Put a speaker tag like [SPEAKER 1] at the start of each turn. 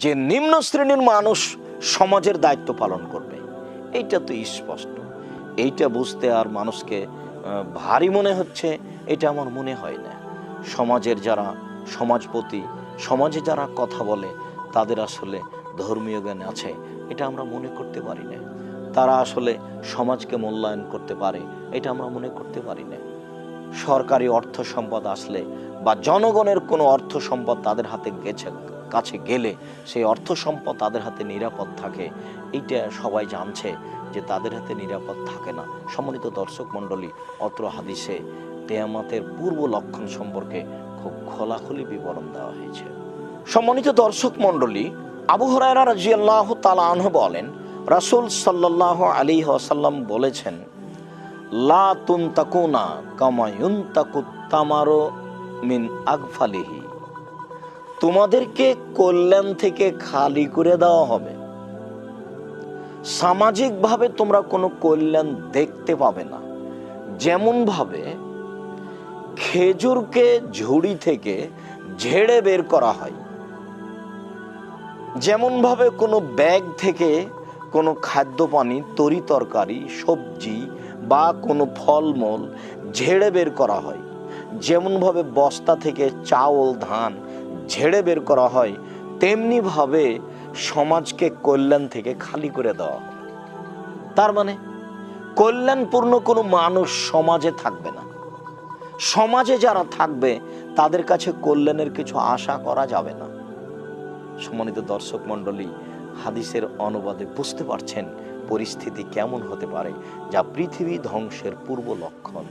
[SPEAKER 1] যে নিম্ন শ্রেণীর মানুষ সমাজের দায়িত্ব পালন করবে, এইটা তো স্পষ্ট। এইটা বুঝতে আর মানুষকে ভারী মনে হচ্ছে, এটা আমার মনে হয় না। সমাজের যারা সমাজপতি, সমাজে যারা কথা বলে, তাদের আসলে ধর্মীয় জ্ঞান আছে, এটা আমরা মনে করতে পারি না। তারা আসলে সমাজকে মূল্যায়ন করতে পারে, এটা আমরা মনে করতে পারি না। সরকারি অর্থ সম্পদ আসলে বা জনগণের কোনো অর্থ সম্পদ তাদের হাতে কাছে গেলে সেই অর্থ সম্পদ তাদের হাতে নিরাপদ থাকে, এইটা সবাই জানছে যে তাদের হাতে নিরাপদ থাকে না। সম্মানিত দর্শক মণ্ডলী, অত্র হাদিসে কিয়ামতের পূর্ব লক্ষণ সম্পর্কে খুব খোলাখুলি বিবরণ দেওয়া হয়েছে। সম্মানিত দর্শক মণ্ডলী, আবু হুরায়রা রাদিয়াল্লাহু তাআলা আনহু বলেন, রাসূল সাল্লাল্লাহু আলাইহি ওয়াসাল্লাম বলেছেন, লা তুনতাকুনা কামা ইউনতাকুত তামারু মিন আগফালিহি, তোমাদেরকে কল্যাণ থেকে খালি করে দেওয়া হবে। সামাজিকভাবে তোমরা কোনো কল্যাণ দেখতে পাবে না। যেমন ভাবে খেজুরকে ঝুড়ি থেকে ঝেড়ে বের করা হয়, যেমন ভাবে কোনো ব্যাগ থেকে কোনো খাদ্য পানি, তরি তরকারি, সবজি বা কোনো ফলমূল ঝেড়ে বের করা হয়, যেমনভাবে বস্তা থেকে চাউল ধান ঝেড়ে বের করা হয়, তেমনিভাবে সমাজকে কল্যাণ থেকে খালি করে দেওয়া হয়। তার মানে কল্যাণপূর্ণ কোনো মানুষ সমাজে থাকবে না। সমাজে যারা থাকবে তাদের কাছে কল্যাণের কিছু আশা করা যাবে না। সম্মানিত দর্শক মণ্ডলী, হাদিসের অনুবাদে বুঝতে পারছেন পরিস্থিতি কেমন হতে পারে, যা পৃথিবী ধ্বংসের পূর্ব লক্ষণ।